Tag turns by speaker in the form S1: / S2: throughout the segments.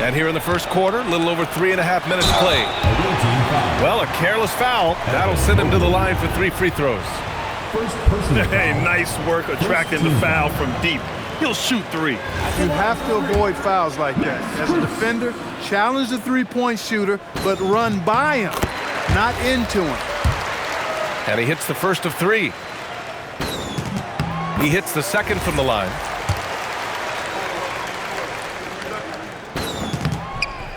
S1: And here in the first quarter, a little over 3.5 minutes played. Well, a careless foul. That'll send him to the line for 3 free throws.
S2: Hey, nice work attracting the foul from deep. He'll shoot 3.
S3: You have to avoid fouls like that. As a defender, challenge the three-point shooter, but run by him, not into him.
S1: And he hits the first of 3. He hits the second from the line.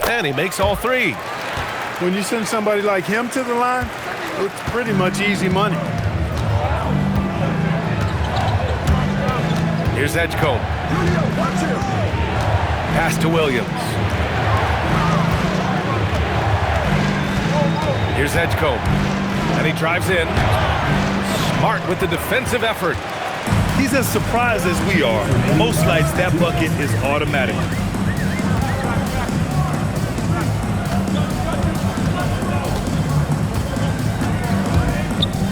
S1: And he makes all 3.
S3: When you send somebody like him to the line, it's pretty much easy money.
S1: Here's Edgecombe. Pass to Williams. Here's Edgecombe. And he drives in. Smart with the defensive effort.
S2: He's as surprised as we are. Most nights that bucket is automatic.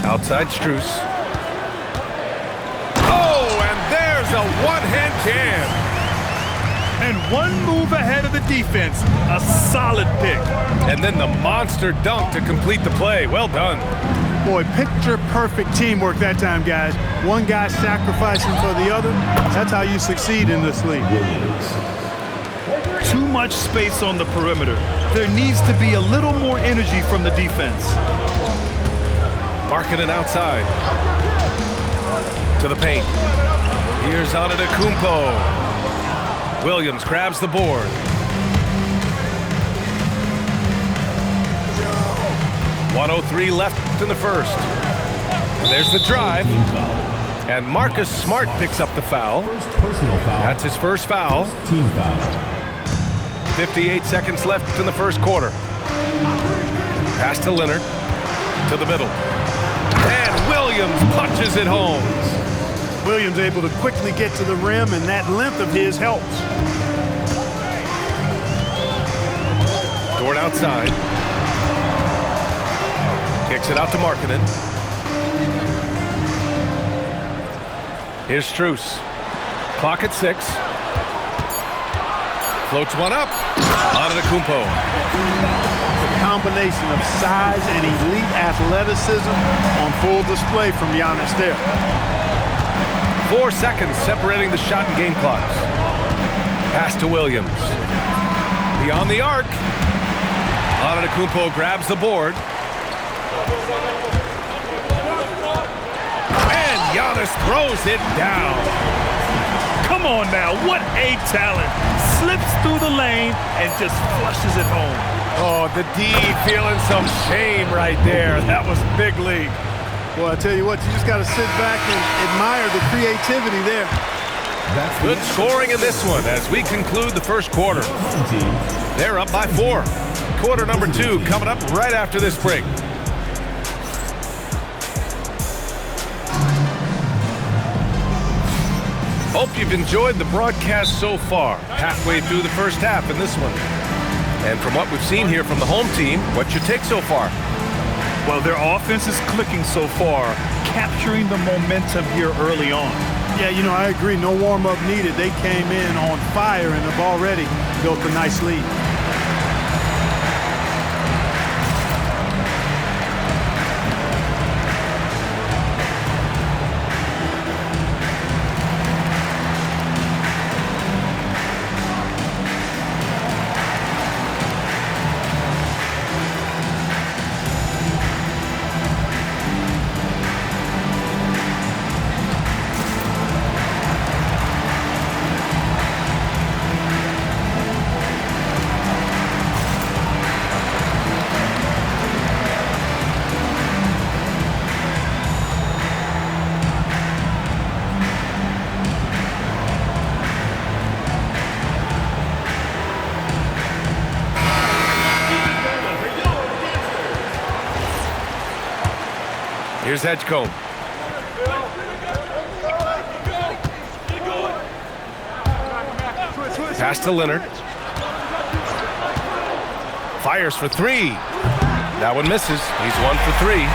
S1: Outside Strus. Oh, and there's a one-hand jam.
S2: And one move ahead of the defense. A solid pick.
S1: And then the monster dunk to complete the play. Well done.
S3: Boy, picture-perfect teamwork that time, guys. One guy sacrificing for the other. That's how you succeed in this league.
S2: Too much space on the perimeter. There needs to be a little more energy from the defense.
S1: Markkanen outside. To the paint. Here's Antetokounmpo. Williams grabs the board. .103 left in the first. There's the drive. And Marcus Smart picks up the foul. That's his first foul. 58 seconds left in the first quarter. Pass to Leonard. To the middle. And Williams punches it home.
S3: Williams able to quickly get to the rim, and that length of his helps.
S1: Dort outside. Kicks it out to Markkanen. Here's Strus. Clock at 6. Floats one up. Antetokounmpo.
S3: The combination of size and elite athleticism on full display from Giannis there.
S1: 4 seconds separating the shot and game clocks. Pass to Williams. Beyond the arc. Antetokounmpo grabs the board. And Giannis throws it down.
S2: Come on now, what a talent. Slips through the lane and just flushes it home.
S1: Oh, the D feeling some shame right there. That was big league.
S3: Well, I tell you what, you just got to sit back and admire the creativity there.
S1: Good scoring in this one as we conclude the first quarter. They're up by 4. Quarter number 2 coming up right after this break. Hope you've enjoyed the broadcast so far. Halfway through the first half in this one. And from what we've seen here from the home team, what's your take so far?
S2: Well, their offense is clicking so far, capturing the momentum here early on.
S3: Yeah, you know, I agree. No warm-up needed. They came in on fire and have already built a nice lead.
S1: Here's Edgecombe. Pass to Leonard. Fires for 3. That one misses. He's 1 for 3.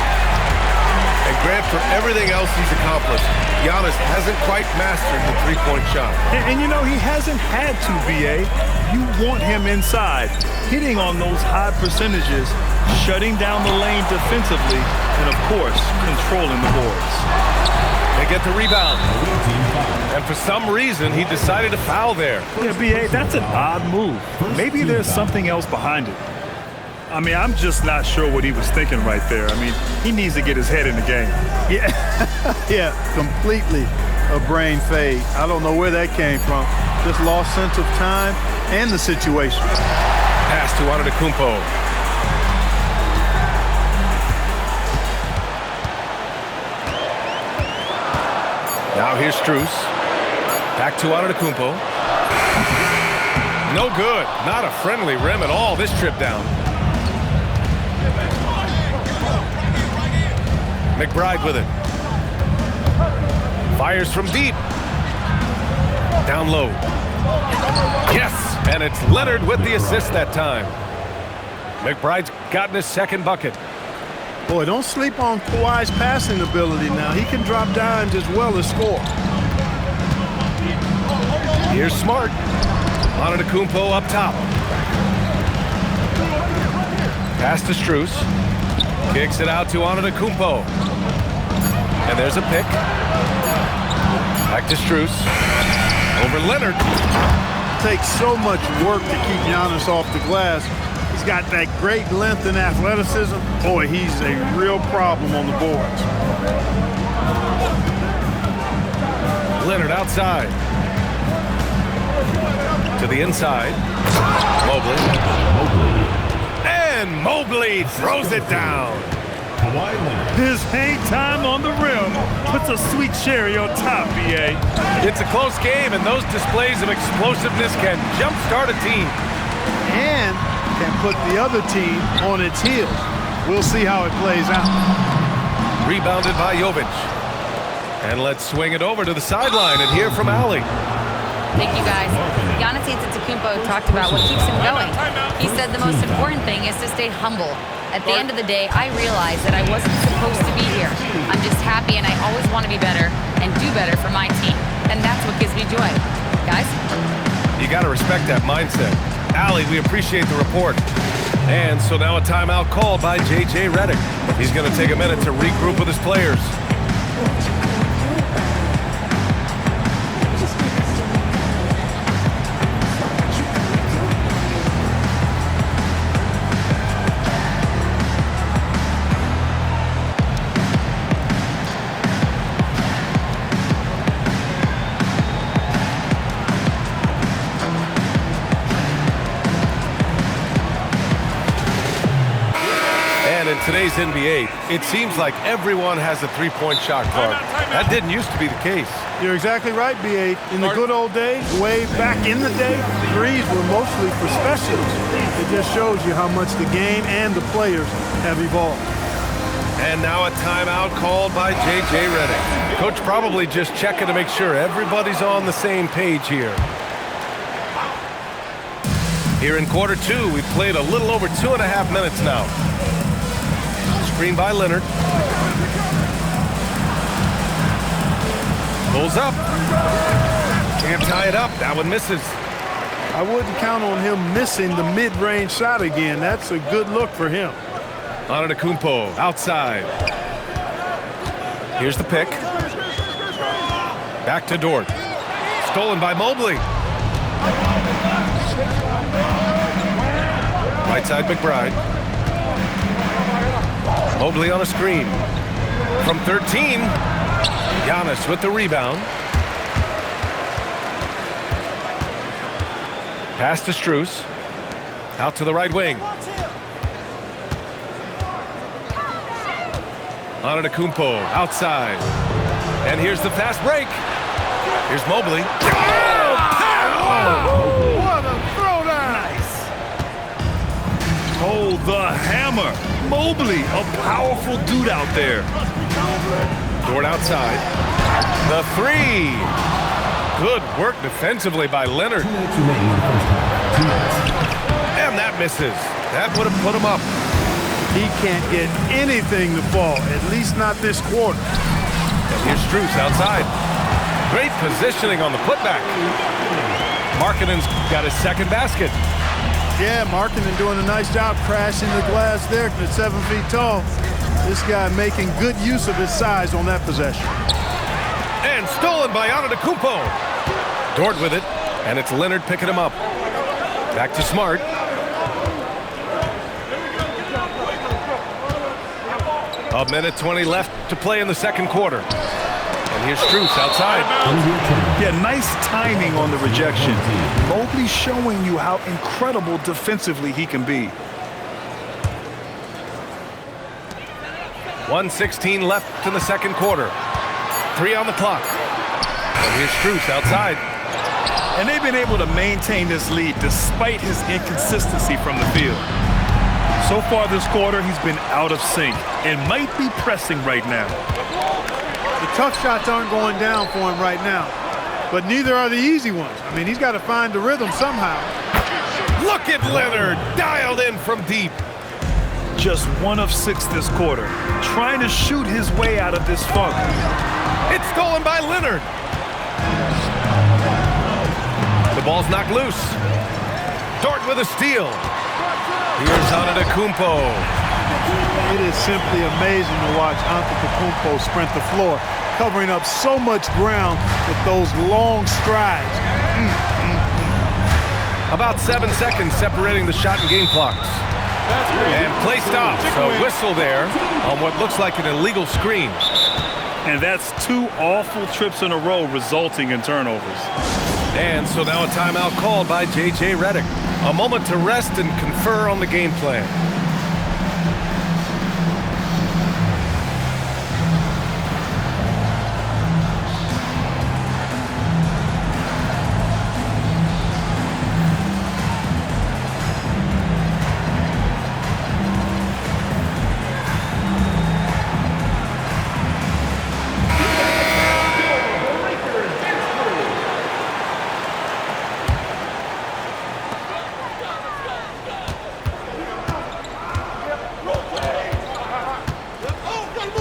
S1: And And Grant, for everything else he's accomplished, Giannis hasn't quite mastered the three-point shot.
S2: And you know, he hasn't had to, B.A. You want him inside, hitting on those high percentages, shutting down the lane defensively, and, of course, controlling the boards.
S1: They get the rebound. And for some reason, he decided to foul there.
S2: Yeah, B.A., that's an odd move. Maybe there's something else behind it. I mean, I'm just not sure what he was thinking right there. I mean, he needs to get his head in the game.
S3: Yeah, yeah, completely a brain fade. I don't know where that came from. Just lost sense of time and the situation.
S1: Pass to Antetokounmpo. Now here's Strus. Back to Antetokounmpo. No good. Not a friendly rim at all this trip down. McBride with it. Fires from deep. Down low. Yes, and it's Leonard with the assist that time. McBride's gotten his second bucket.
S3: Boy, don't sleep on Kawhi's passing ability now. He can drop dimes as well as score.
S1: Here's Smart. Antetokounmpo up top. Pass to Strus. Kicks it out to Antetokounmpo. And there's a pick. Back to Strus. Over Leonard.
S3: Takes so much work to keep Giannis off the glass. He's got that great length and athleticism. Boy, he's a real problem on the boards.
S1: Leonard outside. To the inside. Mobley. And Mobley throws it down.
S2: His hang time on the rim puts a sweet cherry on top, B.A.
S1: It's a close game, and those displays of explosiveness can jumpstart a team.
S3: And can put the other team on its heels. We'll see how it plays out.
S1: Rebounded by Jovic. And let's swing it over to the sideline and hear from Allie.
S4: Thank you, guys. Giannis Antetokounmpo talked about what keeps him going. He said the most important thing is to stay humble. At the end of the day, I realized that I wasn't supposed to be here. I'm just happy, and I always want to be better and do better for my team. And that's what gives me joy. Guys?
S1: You got to respect that mindset. Allie, we appreciate the report. And so now a timeout called by J.J. Redick. He's going to take a minute to regroup with his players. Today's NBA, it seems like everyone has a three-point shot card. That didn't used to be the case.
S3: You're exactly right, B.A. In the good old days, way back in the day, threes were mostly for specialists. It just shows you how much the game and the players have evolved.
S1: And now a timeout called by J.J. Redick. Coach probably just checking to make sure everybody's on the same page here. Here in quarter two, we've played a little over 2.5 minutes now. Screen by Leonard. Pulls up. Can't tie it up. That one misses.
S3: I wouldn't count on him missing the mid-range shot again. That's a good look for him.
S1: Antetokounmpo outside. Here's the pick. Back to Dort. Stolen by Mobley. Right side McBride. Mobley on a screen. From 13, Giannis with the rebound. Pass to Strus. Out to the right wing. Antetokounmpo outside. And here's the fast break. Here's Mobley.
S3: Oh, what a throwdown!
S2: Nice. Oh, the hammer. Mobley, a powerful dude out there.
S1: Dort outside. The three. Good work defensively by Leonard. And that misses. That would have put him up.
S3: He can't get anything to fall, at least not this quarter.
S1: And here's Strus outside. Great positioning on the putback. Markkanen's got his second basket.
S3: Yeah, Markkanen doing a nice job crashing the glass there at 7 feet tall. This guy making good use of his size on that possession.
S1: And stolen by Antetokounmpo. Dort with it, and it's Leonard picking him up. Back to Smart. A minute 20 left to play in the second quarter. And here's Strus outside.
S2: Yeah, nice timing on the rejection. Mobley showing you how incredible defensively he can be.
S1: 1:16 left in the second quarter. 3 on the clock. And here's Strus outside.
S2: And they've been able to maintain this lead despite his inconsistency from the field. So far this quarter, he's been out of sync and might be pressing right now.
S3: The tough shots aren't going down for him right now, but neither are the easy ones. I mean, he's got to find the rhythm somehow.
S1: Look at Leonard, dialed in from deep.
S2: Just 1 of 6 this quarter, trying to shoot his way out of this funk.
S1: It's stolen by Leonard. The ball's knocked loose. Dort with a steal. Here's Antetokounmpo.
S3: It is simply amazing to watch Antetokounmpo sprint the floor, covering up so much ground with those long strides.
S1: About 7 seconds separating the shot and game clocks. And play stops. A whistle there on what looks like an illegal screen.
S2: And that's 2 awful trips in a row resulting in turnovers.
S1: And so now a timeout called by J.J. Redick. A moment to rest and confer on the game plan.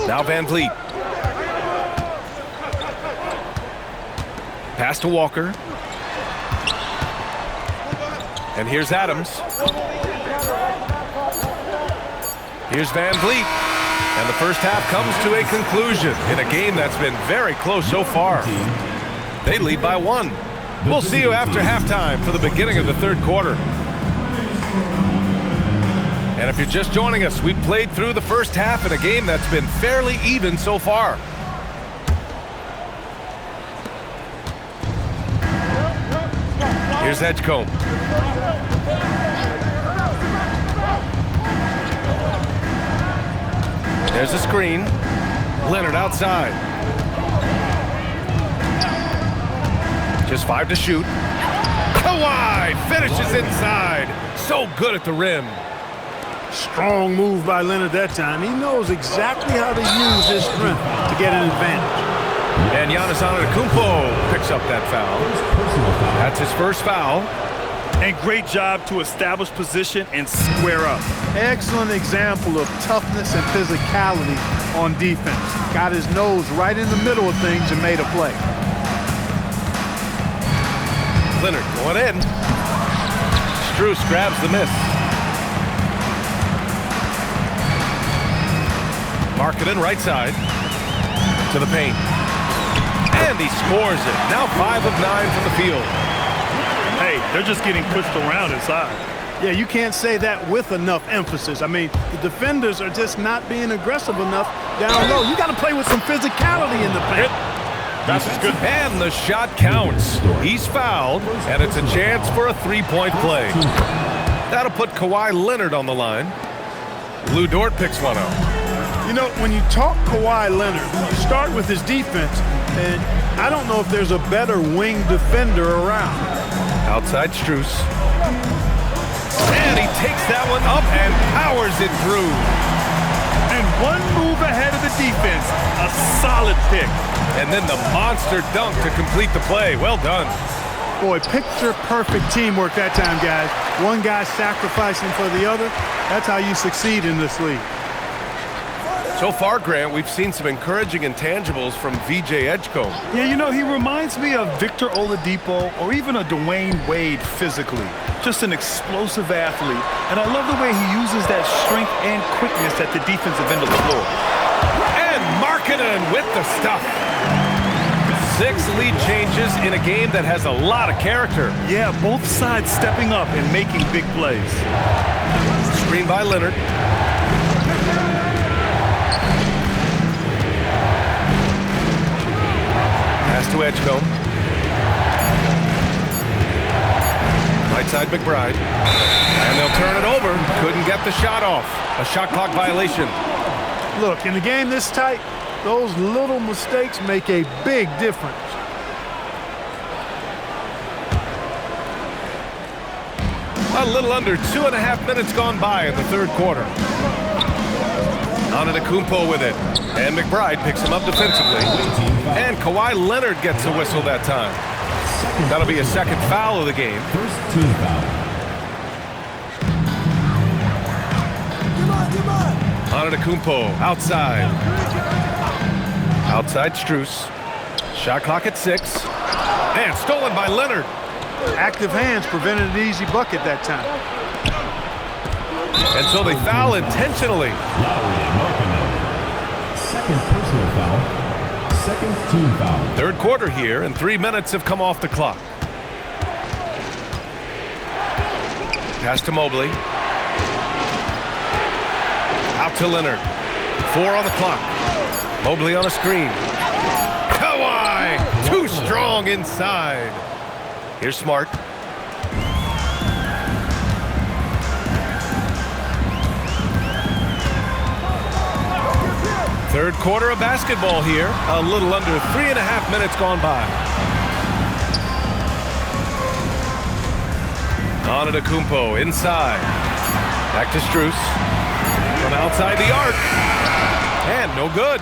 S1: Now Van Vliet. Pass to Walker. And here's Adams. Here's Van Vliet. And the first half comes to a conclusion in a game that's been very close so far. They lead by 1. We'll see you after halftime for the beginning of the third quarter. And if you're just joining us, we've played through the first half in a game that's been fairly even so far. Here's Edgecombe. There's a screen. Leonard outside. Just 5 to shoot. Kawhi finishes inside. So good at the rim.
S3: Strong move by Leonard that time. He knows exactly how to use his strength to get an advantage.
S1: And Giannis Antetokounmpo picks up that foul. That's his first foul.
S2: And great job to establish position and square up.
S3: Excellent example of toughness and physicality on defense. Got his nose right in the middle of things and made a play.
S1: Leonard going in. Strus grabs the miss. Markkanen right side to the paint. And he scores it. Now 5 of 9 from the field.
S2: Hey, they're just getting pushed around inside.
S3: Yeah, you can't say that with enough emphasis. I mean, the defenders are just not being aggressive enough down low. You got to play with some physicality in the paint.
S2: That's good.
S1: And the shot counts. He's fouled, and it's a chance for a 3-point play. That'll put Kawhi Leonard on the line. Lou Dort picks one up.
S3: You know, when you talk Kawhi Leonard, you start with his defense, and I don't know if there's a better wing defender around.
S1: Outside Strus. And he takes that one up and powers it through.
S2: And one move ahead of the defense. A solid pick.
S1: And then the monster dunk to complete the play. Well done.
S3: Boy, picture-perfect teamwork that time, guys. One guy sacrificing for the other. That's how you succeed in this league.
S1: So far, Grant, we've seen some encouraging intangibles from VJ Edgecombe.
S2: Yeah, you know, he reminds me of Victor Oladipo or even a Dwayne Wade physically. Just an explosive athlete. And I love the way he uses that strength and quickness at the defensive end of the floor.
S1: And Markkanen with the stuff. 6 lead changes in a game that has a lot of character.
S2: Yeah, both sides stepping up and making big plays.
S1: Screen by Leonard. Pass to Edgecombe. Right side McBride. And they'll turn it over. Couldn't get the shot off. A shot clock violation.
S3: Look, in a game this tight, those little mistakes make a big difference.
S1: A little under 2.5 minutes gone by in the third quarter. Antetokounmpo with it. And McBride picks him up defensively. And Kawhi Leonard gets a whistle that time. That'll be a second foul of the game.
S5: First team foul.
S1: Antetokounmpo outside. Outside Strus. Shot clock at 6. And stolen by Leonard.
S3: Active hands prevented an easy bucket that time.
S1: And so they foul intentionally.
S5: Lowry and Markkanen. Second personal foul. Second team foul.
S1: Third quarter here, and 3 minutes have come off the clock. Pass to Mobley. Out to Leonard. 4 on the clock. Mobley on a screen. Kawhi! Too strong inside. Here's Smart. Third quarter of basketball here. A little under 3.5 minutes gone by. Antetokounmpo inside. Back to Strus. From outside the arc. And no good.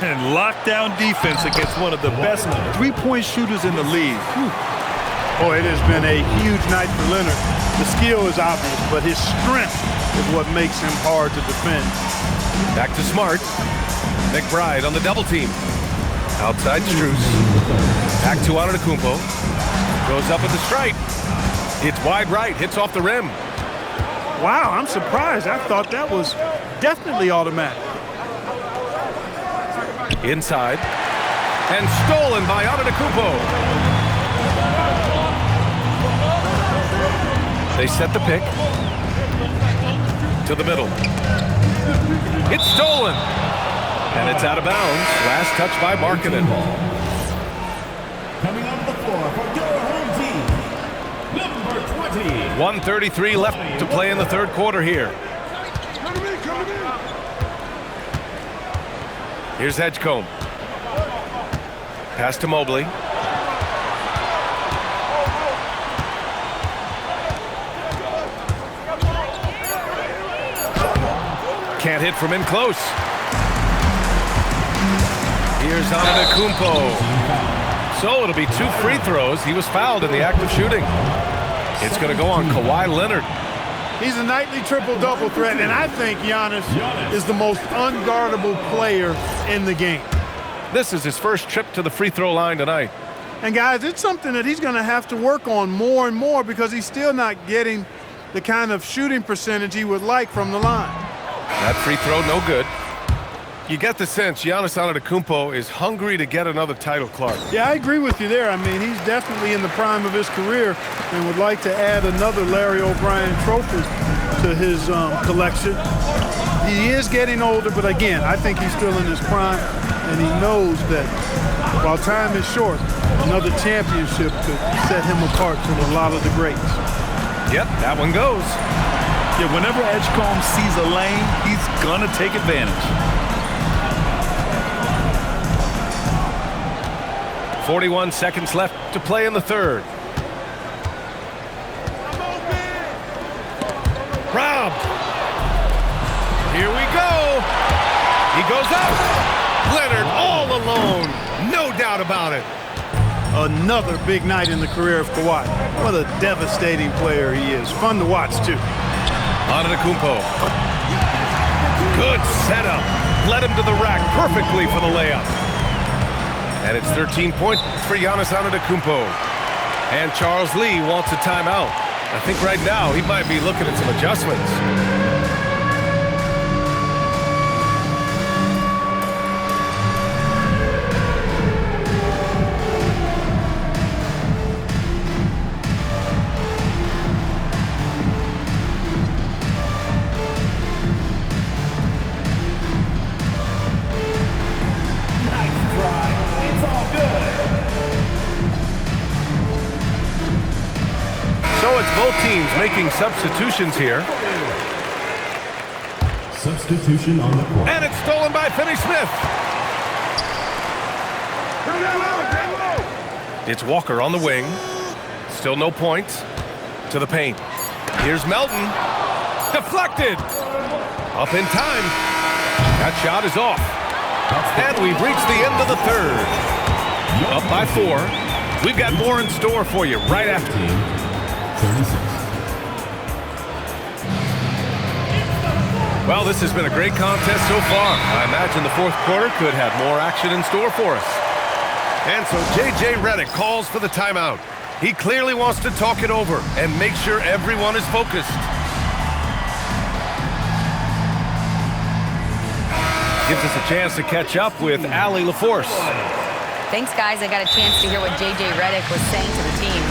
S2: And lockdown defense against one of the best three-point shooters in the league. Whew.
S3: Boy, it has been a huge night for Leonard. The skill is obvious, but his strength is what makes him hard to defend.
S1: Back to Smart. McBride on the double team. Outside Strus. Back to Antetokounmpo. Goes up at the stripe. It's wide right. Hits off the rim.
S3: Wow, I'm surprised. I thought that was definitely automatic.
S1: Inside. And stolen by Antetokounmpo. They set the pick. To the middle. It's stolen. And it's out of bounds. Last touch by Markkanen.
S5: Coming onto the floor for your home team, number 20.
S1: 1:33 left to play in the third quarter here. Here's Edgecombe. Pass to Mobley. Can't hit from in close. Here's Antetokounmpo. So it'll be 2 free throws. He was fouled in the act of shooting. It's going to go on Kawhi Leonard.
S3: He's a nightly triple-double threat, and I think Giannis is the most unguardable player in the game.
S1: This is his first trip to the free throw line tonight.
S3: And guys, it's something that he's going to have to work on more and more because he's still not getting the kind of shooting percentage he would like from the line.
S1: That free throw, no good. You get the sense Giannis Antetokounmpo is hungry to get another title, Clark.
S3: Yeah, I agree with you there. I mean, he's definitely in the prime of his career and would like to add another Larry O'Brien trophy to his collection. He is getting older, but again, I think he's still in his prime, and he knows that while time is short, another championship could set him apart from a lot of the greats.
S1: Yep, that one goes.
S2: Yeah, whenever Edgecombe sees a lane, he's gonna take advantage.
S1: 41 seconds left to play in the third. Robbed. Here we go. He goes up. Leonard all alone. No doubt about it.
S3: Another big night in the career of Kawhi. What a devastating player he is. Fun to watch, too.
S1: Antetokounmpo. Good setup. Led him to the rack perfectly for the layup. And it's 13 points for Giannis Antetokounmpo. And Charles Lee wants a timeout. I think right now he might be looking at some adjustments. So it's both teams making substitutions here.
S5: Substitution on the court.
S1: And it's stolen by Finney-Smith. It's Walker on the wing. Still no points. To the paint. Here's Melton. Deflected. Up in time. That shot is off. And we've reached the end of the third. Up by 4. We've got more in store for you right after.
S5: 36.
S1: Well, this has been a great contest so far. I imagine the fourth quarter could have more action in store for us. And so J.J. Redick calls for the timeout. He clearly wants to talk it over and make sure everyone is focused. Gives us a chance to catch up with Allie LaForce.
S4: Thanks, guys. I got a chance to hear what J.J. Redick was saying to the team.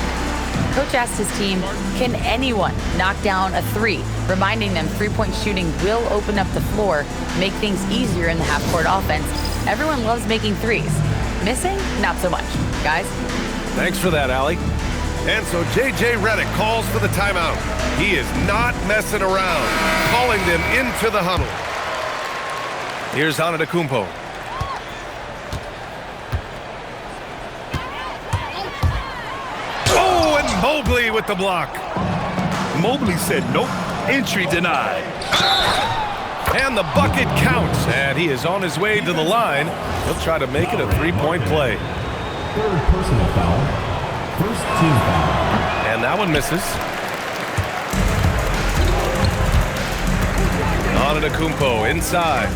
S4: Coach asked his team, can anyone knock down a 3? Reminding them three-point shooting will open up the floor, make things easier in the half-court offense. Everyone loves making threes. Missing? Not so much. Guys?
S1: Thanks for that, Allie. And so J.J. Redick calls for the timeout. He is not messing around, calling them into the huddle. Here's Antetokounmpo. Oh, and Mobley with the block.
S2: Mobley said nope. Entry denied.
S1: And the bucket counts, and he is on his way to the line. He'll try to make it a three-point play.
S5: Third personal foul. First team foul.
S1: And that one misses. Antetokounmpo inside.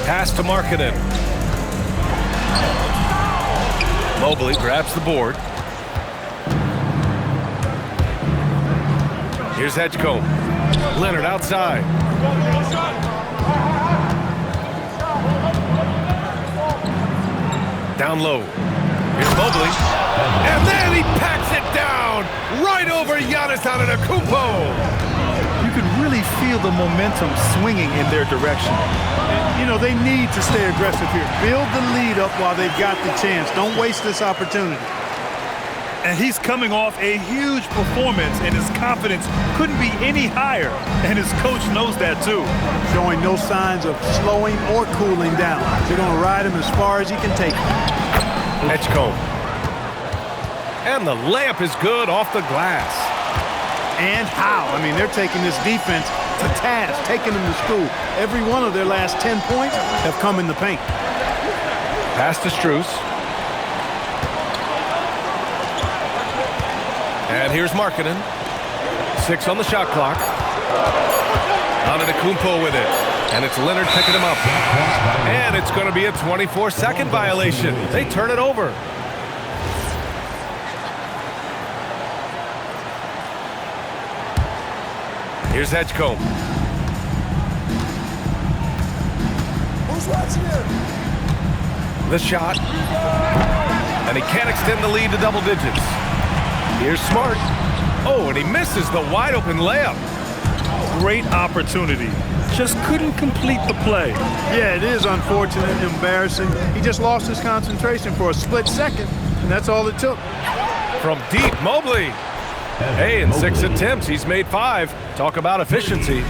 S1: Pass to Markkanen. Mobley grabs the board. Here's Edgecombe. Leonard outside. Down low. Here's Mobley. And then he packs it down right over Giannis Antetokounmpo.
S2: You can really feel the momentum swinging in their direction.
S3: You know, they need to stay aggressive here. Build the lead up while they've got the chance. Don't waste this opportunity.
S2: And he's coming off a huge performance, and his confidence couldn't be any higher. And his coach knows that, too.
S3: Showing no signs of slowing or cooling down. They're going to ride him as far as he can take him.
S1: Edgecombe. And the layup is good off the glass.
S3: And how? I mean, they're taking this defense to task, taking them to school. Every one of their last 10 points have come in the paint.
S1: Pass to Strus. And here's Markkanen. 6 on the shot clock. Antetokounmpo with it. And it's Leonard picking him up. And it's going to be a 24-second violation. They turn it over. Here's Edgecombe.
S6: Who's watching him?
S1: The shot. And he can't extend the lead to double digits. Here's Smart. Oh, and he misses the wide-open layup.
S2: Great opportunity. Just couldn't complete the play.
S3: Yeah, it is unfortunate and embarrassing. He just lost his concentration for a split second, and that's all it took.
S1: From deep, Mobley. Hey, in 6 attempts, he's made 5. Talk about efficiency.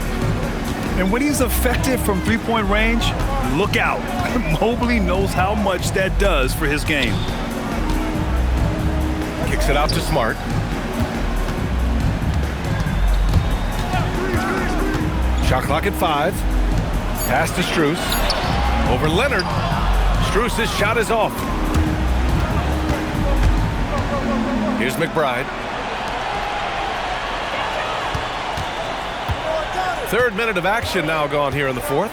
S2: And when he's effective from three-point range, look out. Mobley knows how much that does for his game.
S1: Kicks it out to Smart. Shot clock at 5. Pass to Strus. Over Leonard. Strus' shot is off. Here's McBride. Third minute of action now gone here in the fourth.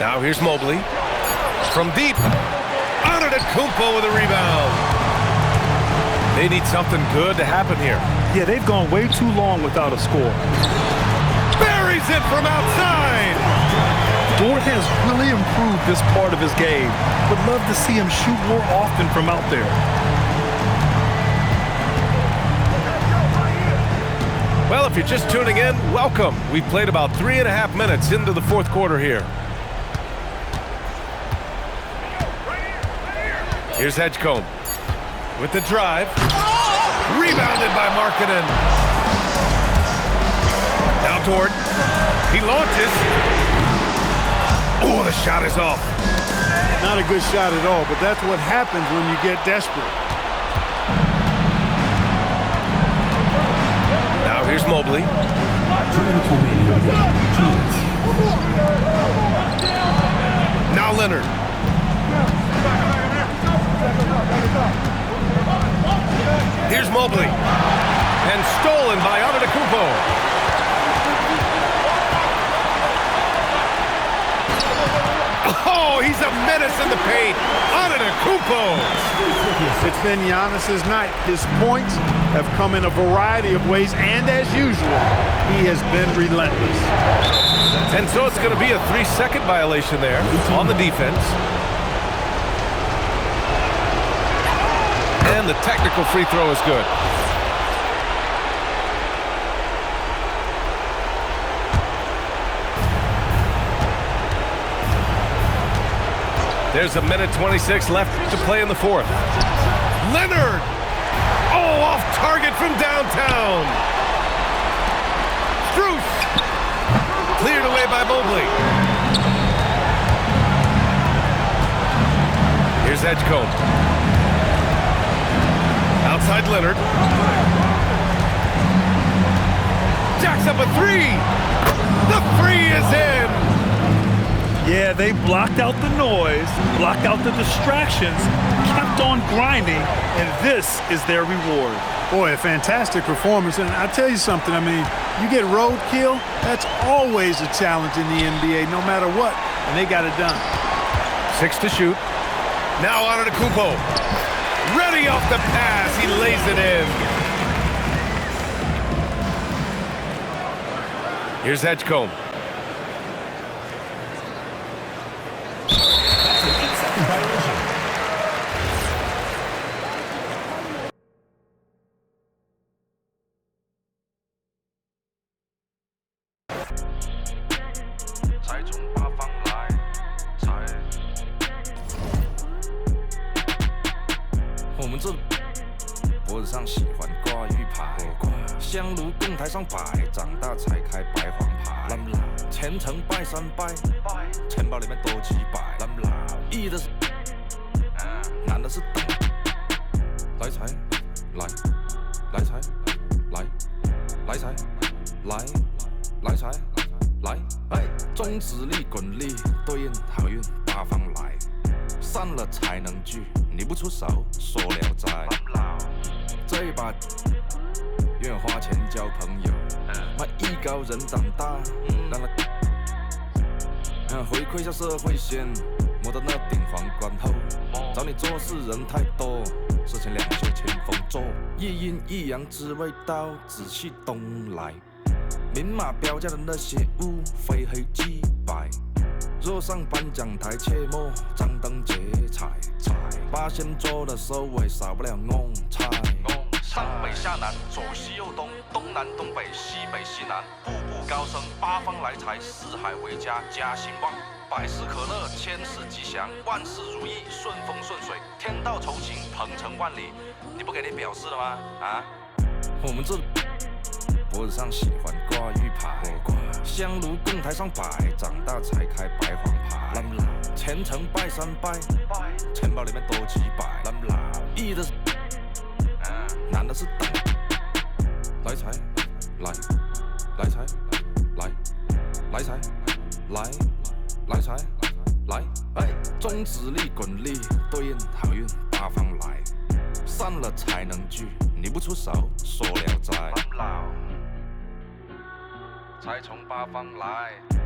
S1: Now here's Mobley. From deep. Antetokounmpo with a rebound. They need something good to happen here.
S2: Yeah, they've gone way too long without a score.
S1: Buries it from outside.
S2: Dort has really improved this part of his game. Would love to see him shoot more often from out there.
S1: Well, if you're just tuning in, welcome. We've played about 3.5 minutes into the fourth quarter here. Here's Edgecombe with the drive. Rebounded by Markkanen. Now Dort. He launches. Oh, the shot is off.
S3: Not a good shot at all, but that's what happens when you get desperate.
S1: Now here's Mobley. Now Leonard. Here's Mobley. And stolen by Antetokounmpo. Oh, he's a menace in the paint. Antetokounmpo.
S3: It's been Giannis's night. His points have come in a variety of ways, and as usual, he has been relentless.
S1: And so it's going to be a 3-second violation there on the defense. And the technical free throw is good. There's a minute 26 left to play in the fourth. Leonard! Oh, off target from downtown. Strus! Cleared away by Mobley. Here's Edgecombe. Outside Leonard. Jacks up a three. The three is in.
S2: Yeah, they blocked out the noise, blocked out the distractions, kept on grinding, and this is their reward.
S3: Boy, a fantastic performance. And I'll tell you something, I mean, you get roadkill, that's always a challenge in the NBA, no matter what, and they got it done.
S1: 6 to shoot. Now Antetokounmpo. Ready off the pass, he lays it in. Here's Edgecombe.
S7: 前程拜三拜，钱包里面多几百。易的是，难的是等。来财，来，来财，来，来财，来，来财，来。中指力滚力对应好运八方来，散了才能聚，你不出手说了斋。这一把愿花钱交朋友，卖艺高人胆大，让他回馈下社会先，摸到那顶皇冠后，找你做事人太多，事情两袖清风做，一阴一阳之谓道，仔细东来，明码标价的那些物，非黑即白。若上颁奖台，切莫张灯结彩，八仙桌的收尾少不了弄菜。上北下南，左西右东，东南东北，西北西南，步步高升，八方来财，四海为家，家兴旺，百事可乐，千事吉祥，万事如意，顺风顺水，天道酬勤，鹏程万里。你不给你表示了吗？啊？我们这脖子上喜欢挂玉牌，香炉供台上摆，长大才开白黄牌。前程拜三拜，钱包里面多几百。易的是。难的是等，来财，来，来财，来，来财，来，来财，来，终止力、滚力对应好运八方来，散了才能聚，你不出手，说了斋，才从八方来。